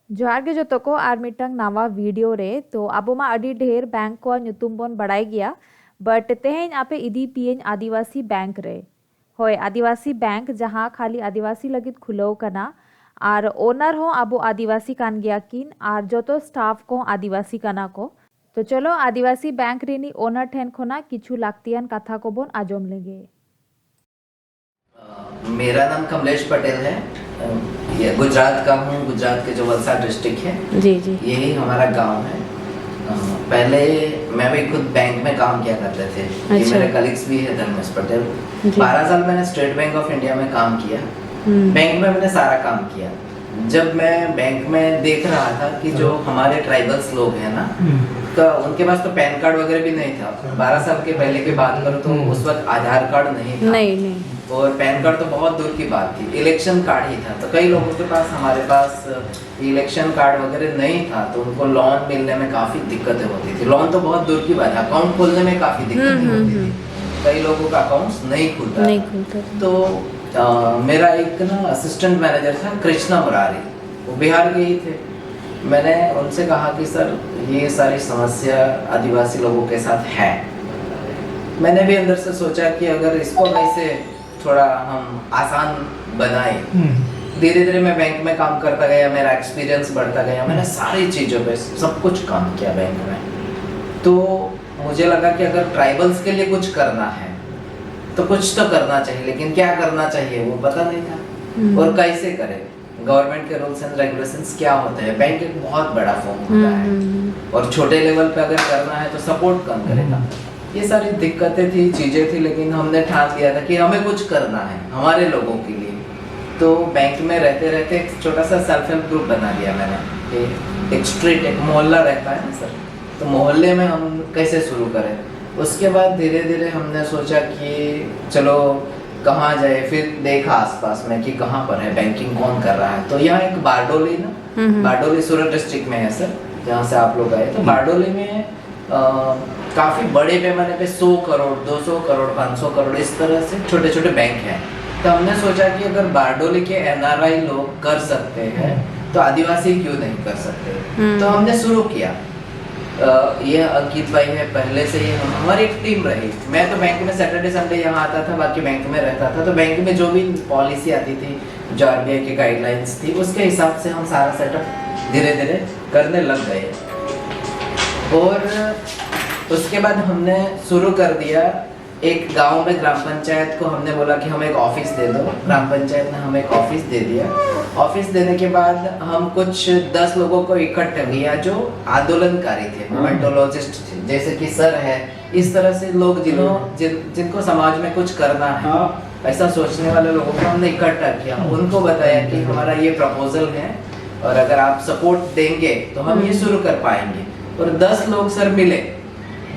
जोहार गे जतो को आर मिटंग नावा वीडियो रे तो आबो मा अडी ढेर बैंक को ᱧᱩᱛᱩᱢ बोन बड़ाई गया बट तेहेन आपे इदी पियन आदिवासी बैंक रे होय आदिवासी बैंक जहां खाली आदिवासी लगित खुलो कना आर ओनर हो आबो आदिवासी कान गया किन आर जतो स्टाफ को आदिवासी काना को तो चलो आदिवासी बैंक रेनी ओनर ठेन खोना किछु लाक्तियान कथा को बोन आजम लेगे। मेरा नाम कमलेश पटेल है। ये गुजरात का हूँ। गुजरात के जो वलसाड डिस्ट्रिक्ट है जी जी यही हमारा गांव है। पहले मैं भी खुद बैंक में काम किया करते थे। ये अच्छा। मेरे कलीग्स भी है धर्मेश पटेल। जी। 12 साल मैंने स्टेट बैंक ऑफ इंडिया में काम किया। बैंक में मैंने सारा काम किया। जब मैं बैंक में देख रहा था कि जो हमारे ट्राइबल्स लोग हैं ना तो उनके पास तो पैन कार्ड वगैरह भी नहीं था। 12 साल के पहले की बात करूँ तो उस वक्त आधार कार्ड नहीं था। नहीं और पैन कार्ड तो बहुत दूर की बात थी। इलेक्शन कार्ड ही था। तो कई लोगों के पास, हमारे पास इलेक्शन कार्ड वगैरह नहीं था तो उनको लोन मिलने में काफ़ी दिक्कतें होती थी। लोन तो बहुत दूर की बात है, अकाउंट खोलने में काफ़ी दिक्कतें होती थी। कई लोगों का अकाउंट्स नहीं खुलता। तो मेरा एक ना असिस्टेंट मैनेजर था कृष्णा मुरारी, वो बिहार के ही थे। मैंने उनसे कहा कि सर ये सारी समस्या आदिवासी लोगों के साथ है। मैंने भी अंदर से सोचा कि अगर इसको वैसे थोड़ा हम आसान बनाए। धीरे धीरे मैं बैंक में काम करता गया, मेरा एक्सपीरियंस बढ़ता गया। मैंने सारी चीज़ों पे सब कुछ काम किया बैंक में। तो मुझे लगा कि अगर ट्राइबल्स के लिए कुछ करना है तो कुछ तो करना चाहिए, लेकिन क्या करना चाहिए वो पता नहीं था और कैसे करें। गवर्नमेंट के रूल्स एंड रेगुलेशंस क्या होते हैं। बैंक एक बहुत बड़ा फॉर्म होता है और छोटे लेवल पे अगर करना है तो सपोर्ट कौन करेगा। ये सारी दिक्कतें थी, चीज़ें थी, लेकिन हमने ठान लिया था कि हमें कुछ करना है हमारे लोगों के लिए। तो बैंक में रहते रहते एक छोटा सा सेल्फ हेल्प ग्रुप बना लिया मैंने। एक स्ट्रीट, एक मोहल्ला रहता है ना सर, तो मोहल्ले में हम कैसे शुरू करें। उसके बाद धीरे धीरे हमने सोचा कि चलो कहाँ जाए। फिर देखा आसपास में कि कहाँ पर है बैंकिंग, कौन कर रहा है। तो यहाँ एक बारडोली ना, बारडोली सूरत डिस्ट्रिक्ट में है सर, जहाँ से आप लोग आए। तो बारडोली में काफ़ी बड़े पैमाने पे 100 करोड़ 200 करोड़ 500 करोड़ इस तरह से छोटे छोटे बैंक हैं। तो हमने सोचा कि अगर बारडोली के एनआरआई लोग कर सकते हैं तो आदिवासी क्यों नहीं कर सकते। तो हमने शुरू किया। ये अंकित भाई है, पहले से ही हमारी एक टीम रही। मैं तो बैंक में सैटरडे संडे यहाँ आता था, बाकी बैंक में रहता था। तो बैंक में जो भी पॉलिसी आती थी, जो आरबीआई की गाइडलाइंस थी, उसके हिसाब से हम सारा सेटअप धीरे धीरे करने लग गए। और उसके बाद हमने शुरू कर दिया। एक गांव में ग्राम पंचायत को हमने बोला कि हमें एक ऑफिस दे दो। ग्राम पंचायत ने हमें एक ऑफिस दे दिया। ऑफिस देने के बाद हम कुछ 10 लोगों को इकट्ठा किया जो आंदोलनकारी थे, मोमेंटोलॉजिस्ट थे, जैसे कि सर है। इस तरह से लोग जिनको समाज में कुछ करना है, ऐसा सोचने वाले लोगों को हमने इकट्ठा किया। उनको बताया कि हमारा ये प्रपोजल है और अगर आप सपोर्ट देंगे तो हम ये शुरू कर पाएंगे। और 10 लोग सर मिले।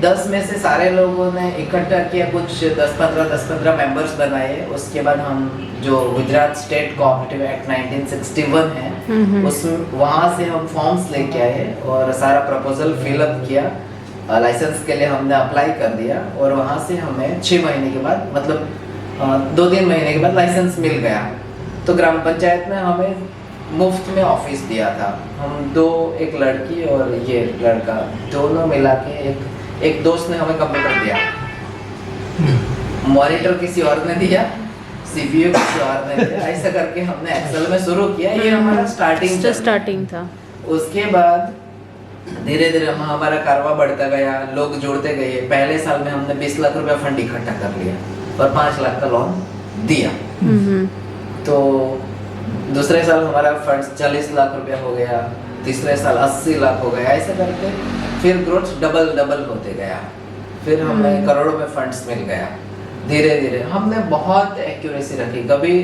10 में से सारे लोगों ने इकट्ठा किया, कुछ 10-15 मेंबर्स बनाए। उसके बाद हम जो गुजरात स्टेट कोऑपरेटिव एक्ट 1961 है उसमें वहाँ से हम फॉर्म्स लेके आए और सारा प्रपोजल फिलअप किया। लाइसेंस के लिए हमने अप्लाई कर दिया और वहाँ से हमें 6 महीने के बाद, मतलब 2-3 महीने के बाद लाइसेंस मिल गया। तो ग्राम पंचायत में हमें मुफ्त में ऑफिस दिया था। हम एक लड़की और ये लड़का दोनों मिला के, एक दोस्त ने हमें कंप्यूटर दिया, मॉनिटर किसी और ने दिया, सीपीयू किसी और ने दिया। ऐसा करके हमने एक्सेल में शुरू किया। ये हमारा स्टार्टिंग था। उसके बाद धीरे धीरे हमारा कारवा बढ़ता गया, लोग जुड़ते गए। पहले साल में हमने 20 लाख रुपया फंड इकट्ठा कर लिया और 5 लाख का लोन दिया। तो दूसरे साल हमारा फंड 40 लाख रुपया हो गया, तीसरे साल 80 लाख हो गया। ऐसा करके फिर ग्रोथ डबल होते गया। फिर हमें करोड़ों में फंड्स मिल गया। धीरे धीरे हमने बहुत एक्यूरेसी रखी। कभी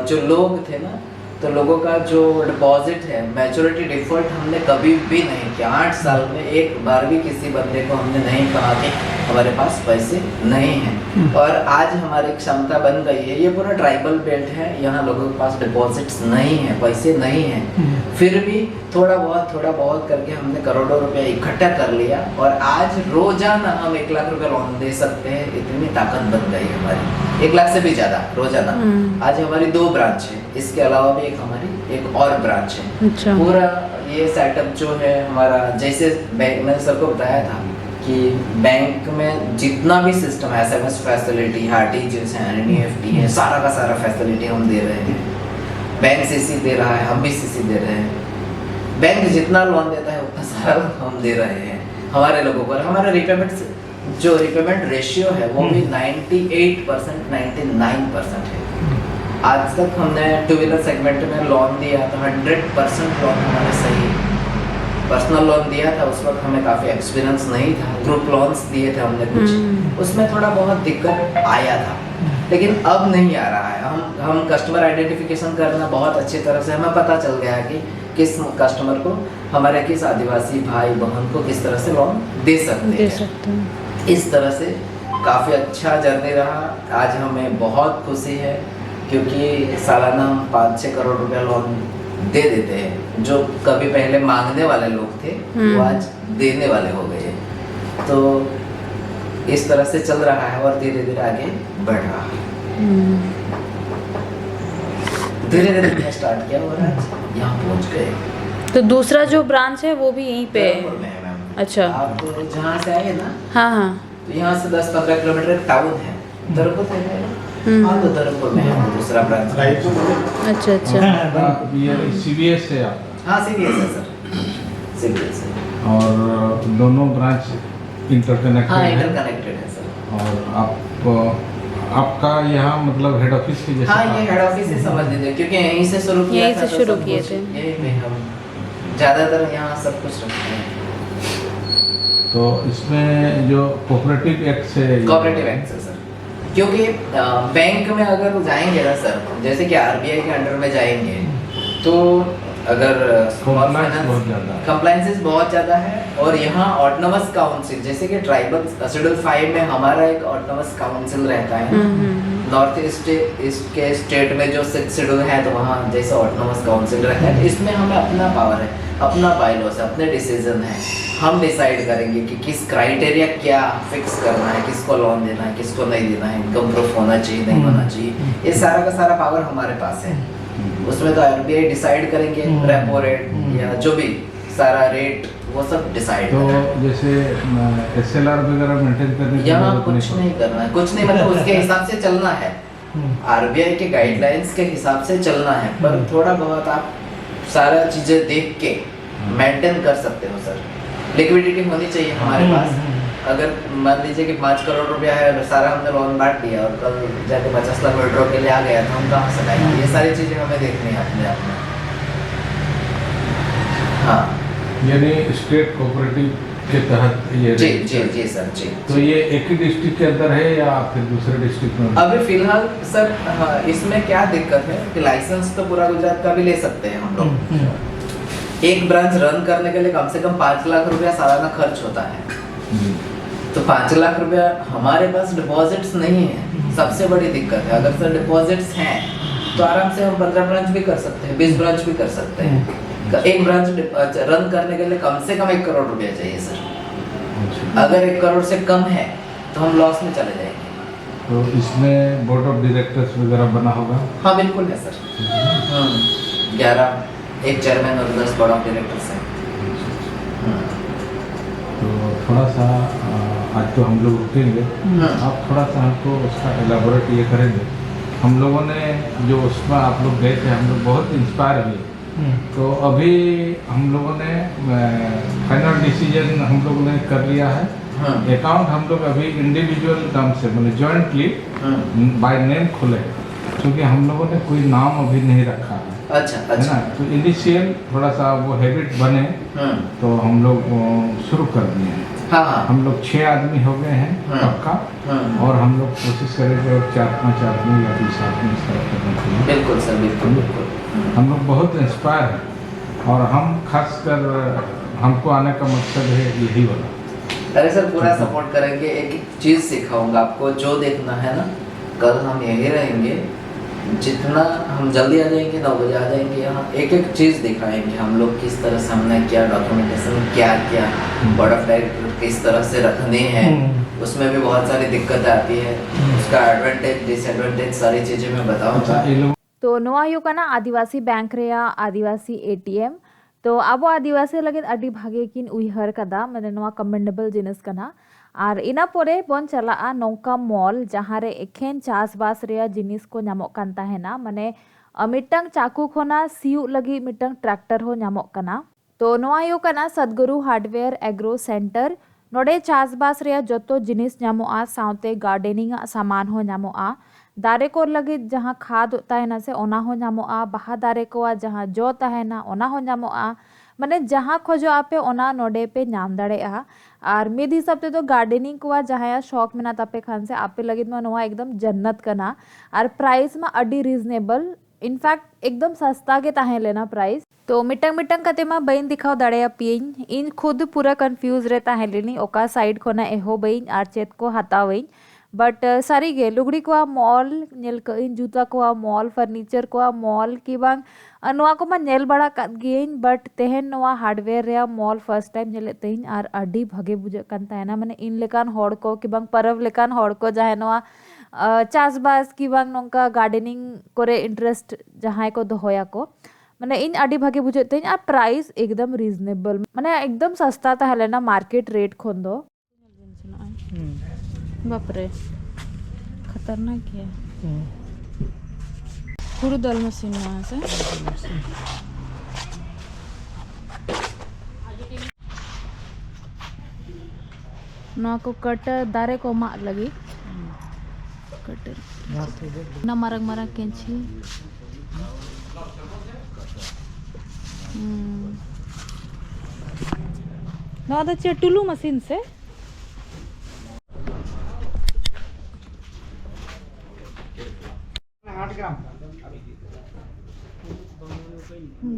जो लोग थे ना, तो लोगों का जो डिपॉजिट है, मैच्योरिटी डिफॉल्ट हमने कभी भी नहीं किया। 8 साल में एक बार भी किसी बंदे को हमने नहीं कहा कि हमारे पास पैसे नहीं हैं। और आज हमारी क्षमता बन गई है। ये पूरा ट्राइबल बेल्ट है, यहाँ लोगों के पास डिपॉजिट्स नहीं है, पैसे नहीं हैं। फिर भी थोड़ा बहुत करके हमने करोड़ों रुपया इकट्ठा कर लिया और आज रोजाना हम 1 लाख रुपया लोन दे सकते हैं। इतनी ताकत बन गई हमारी, 1 लाख से भी ज्यादा रोजाना। आज हमारी 2 ब्रांच है, इसके अलावा भी हमारी एक और ब्रांच है। अच्छा। पूरा ये सेटअप जो है हमारा, जैसे बैंक मैंने सर को बताया था कि बैंक में जितना भी सिस्टम है, SMS फैसिलिटी है, RTGS है, NEFT है, सारा का सारा फैसिलिटी हम दे रहे हैं। बैंक CC दे रहा है, हम भी CC दे रहे हैं। बैंक जितना लोन देता है उतना सारा हम दे रहे हैं हमारे लोगों को। हमारा रिपेमेंट रेशियो है वो भी 98%, 99% है। आज तक हमने टू व्हीलर सेगमेंट में लोन दिया तो 100% लोन हमारे सही। पर्सनल लोन दिया था उस वक्त हमें काफ़ी एक्सपीरियंस नहीं था, ग्रुप लोन्स दिए थे हमने कुछ, उसमें थोड़ा बहुत दिक्कत आया था, लेकिन अब नहीं आ रहा है। हम कस्टमर आइडेंटिफिकेशन करना बहुत अच्छी तरह से हमें पता चल गया है कि किस कस्टमर को, हमारे किस आदिवासी भाई बहन को किस तरह से लोन दे सकते हैं। इस तरह से काफ़ी अच्छा जर्नी रहा। आज हमें बहुत खुशी है क्योंकि सालाना हम 5-6 करोड़ रुपया लोन दे देते हैं। जो कभी पहले मांगने वाले लोग थे वो आज देने वाले हो गए हैं। तो इस तरह से चल रहा है और धीरे धीरे आगे बढ़ रहा है। धीरे धीरे स्टार्ट किया और आज यहाँ पहुँच गए। तो दूसरा जो ब्रांच है वो भी यहीं पे है? धर्मपुर में है मैम। अच्छा, आप जहाँ से आए ना, हाँ, तो यहाँ से 10-15 किलोमीटर टाउन है, धर्मपुर है। हाँ, तो धर्मपुर में है दूसरा ब्रांच। अच्छा। ये CBS है आप? हाँ, CBS है सर, CBS है। और दोनों ब्रांच इंटरकनेक्टेड हाँ, है? इंटरकनेक्टेड है सर। और आपका यहाँ मतलब हेड ऑफिस के जैसे? हाँ, ये हेड ऑफिस से समझ लीजिए क्योंकि यहीं से शुरू किया यहीं था, से तो शुरू सब किए कुछ थे। यहीं पे हम ज़्यादातर यहाँ सब कुछ रखते हैं। तो इसमें जो कोऑपरेटिव एक्ट से? कोऑपरेटिव एक्ट से सर, क्योंकि बैंक में अगर जाएंगे ना सर, जैसे कि RBI के अंडर में जाएंगे तो अगर कंप्लायंसेस बहुत ज़्यादा है, और यहाँ ऑटोनमस काउंसिल, जैसे कि ट्राइबल शेड्यूल 5 में हमारा एक ऑटोनमस काउंसिल रहता है। नॉर्थ ईस्ट के स्टेट में जो 6 शेड्यूल है तो वहाँ जैसे ऑटोनमस काउंसिल रहता है, इसमें हमें अपना पावर है, अपना बायलॉस है, अपने डिसीजन है। हम डिसाइड करेंगे कि किस क्राइटेरिया क्या फिक्स करना है, किसको लोन देना है, किसको नहीं देना है, इनकम प्रूफ होना चाहिए, नहीं होना चाहिए, ये सारा का सारा पावर हमारे पास है। उसमें तो RBI डिसाइड करेंगे रेपो रेट या जो भी सारा रेट, वो सब डिसाइड। तो जैसे SLR वगैरह मेंटेन करने यहाँ कुछ नहीं करना है, कुछ नहीं, मतलब उसके हिसाब से चलना है, RBI के गाइडलाइंस के हिसाब से चलना है, पर थोड़ा बहुत आप सारा चीजें देख के मेंटेन कर सकते हो सर। लिक्विडिटी होनी चाहिए हमारे पास। अगर मान लीजिए कि 5 करोड़ रुपया है और सारा हमने लोन बांट दिया और कल जाके 50 लाख विड्रॉ के लिए आ गया तो हम कहाँ से लाएंगे? ये सारी चीज़ें हमें देखनी है अपने आप में। हाँ, यानी स्टेट कोऑपरेटिव के तहत ये? जी सर, जी। तो ये एक ही डिस्ट्रिक्ट के अंदर है या फिर दूसरे डिस्ट्रिक्ट में? अभी फिलहाल सर, हाँ, इसमें क्या दिक्कत है कि लाइसेंस तो पूरा गुजरात का भी ले सकते हैं हम लोग। एक ब्रांच रन करने के लिए कम से कम 5 लाख रुपया सालाना खर्च होता है। तो 5 लाख रुपया हमारे पास डिपॉजिट्स नहीं है, सबसे बड़ी दिक्कत है। अगर सर डिपॉजिट्स हैं तो आराम से हम 15 ब्रांच भी कर सकते हैं, 20 ब्रांच भी कर सकते हैं। एक ब्रांच रन करने के लिए कम से कम 1 करोड़ रुपया चाहिए सर। अगर 1 करोड़ से कम है तो हम लॉस में चले जाएंगे। तो इसमें बोर्ड ऑफ डायरेक्टर्स वगैरह बना होगा? हाँ, बिल्कुल है सर। 11 एक चेयरमैन और 10 बोर्ड ऑफ डायरेक्टर्स हैं। तो थोड़ा सा आज तो हम लोग रुकेंगे, आप थोड़ा सा हमको उसका एलाबोरेट ये करेंगे। हम लोगों ने जो उसमें आप लोग गए थे, हम लोग बहुत इंस्पायर हुए। तो अभी हम लोगों ने फाइनल डिसीजन हम लोगों ने कर लिया है। अकाउंट हम लोग अभी इंडिविजुअल नाम से, मतलब जॉइंटली बाय नेम खोले, क्योंकि हम लोगों ने कोई नाम अभी नहीं रखा है। अच्छा। है ना? तो इनिशियल थोड़ा सा वो हैबिट बने तो हम लोग शुरू कर दिए हैं। हाँ। हम लोग 6 आदमी हो गए हैं पक्का, और हम लोग कोशिश करेंगे 4-5 आदमी या 20 आदमी इस तरह करने के लिए। बिल्कुल सर, बिल्कुल। हम लोग बहुत इंस्पायर हैं और हम खासकर हमको आने का मकसद है यही वाला। अरे सर, पूरा सपोर्ट करेंगे। एक चीज़ सिखाऊंगा आपको, जो देखना है ना, कल हम यहीं रहेंगे, जितना हम जल्दी आ जाएंगे 9 बजे आ जाएंगे यहाँ, एक एक चीज़ दिखाएंगे हम लोग, किस तरह से हमने क्या डॉक्यूमेंटेशन क्या बोर्ड ऑफ डायरेक्टर किस तरह से रखने हैं। उसमें भी बहुत सारी दिक्कत आती है, उसका एडवांटेज डिसएडवांटेज सारी चीज़ें मैं बताऊँगा। तो नोआ युकाना आदिवासी बैंक रे आदिवासी ATM तो अब आदिवासी लगे अड़ी भागे किन उइहर कदा माने नोआ कमेंडेबल जिनिस कना और इना पोरे बन चला नौका मॉल जहाँ रे एखेन चासबास रे जिनिस को नामक कान ताहेना माने मिटंग चाकू खोना सियु लगी मिटंग ट्रैक्टर हो नामक कना तो नोआ यो कना सदगुरु हार्डवेयर एग्रो सेंटर नोडे चासबास रे जतो जिनिस नामोआ साउते गार्डनिंग सामान हो नामोआ दारे को लगे जहाँ खाद ताहेना से ओना हो नामोआ बाहा दारे को जहाँ जो ताहेना ओना हो नामोआ माने जहाँ खोजो आपे ओना नोडे पे नाम दाड़ेआ और मिद हिसाब ते तो गार्डनिंग को जहाँ शौक में ना तापे खान से आपे लगे मा नोआ एकदम जन्नत कना और प्राइस में अडी रीजनेबल इनफैक्ट एकदम सस्ता के ताहे लेना प्राइस तो मिटंग मिटंग कते मा बइन दिखाओ दाड़ेया पियन इन खुद पूरा कंफ्यूज रहता है लेनी ओका साइड खोना एहो बइन आर चेत को हतावइन बट सारी गे लुगड़ी को मॉल नेल इन जूता को मॉल फर्नीचर को मॉल की बांग नोआ को मा नेल बड़ा गेन बट तेहन नोआ हार्डवेयर रे मॉल फर्स्ट टाइम नेले तेहन आर अडी भगे बुझे कन ताहेना माने इन लेकान होड़ को की बांग परब लेकान होड़ को जहाँ नोआ चासबास की बांग नोंका गार्डनिंग करे इंटरेस्ट जहाँ को दोहोया को माने इन अडी भागे बुझे तेहन आ प्राइस एकदम रीजनेबल माने एकदम सस्ता ताहले ना मार्केट रेट खोन दो बापरे खतरनाक है पूरा दल मशीन में से ना को कटर दारे को मा लगी कटर ना मारक मारक केंची ना तो चटुलू मशीन से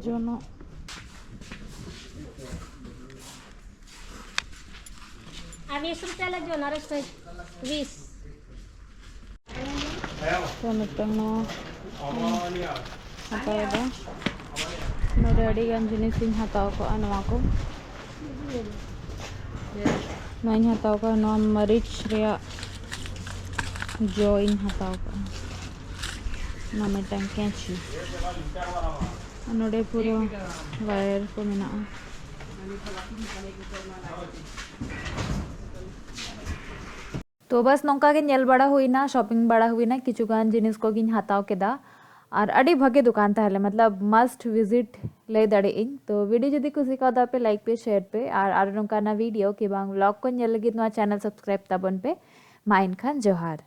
जोनो अब 20 रुपया लग जो नरेश 20 तो मिटंग नो हताव दा नोडे अड़ी गान जिनिस इन हताव को अनवा को नई हताव को नो मरीच रे जो इन हताव को ना मिटंग कैंची नोडे पूरा वायर को मिना तो बस नौका के नेल बड़ा हुई ना शॉपिंग बड़ा हुई ना किचुगान जिनिस को गिन हताव केदा और अड़ी भगे दुकान ताहले मतलब मस्ट विजिट ले दड़े इन तो वीडियो जदि कुछ का पे लाइक पे शेयर पे और नौका ना वीडियो के बांग व्लॉग को नेल लगी नोआ चैनल सब्सक्राइब तबन पे मा इनखान जोहार।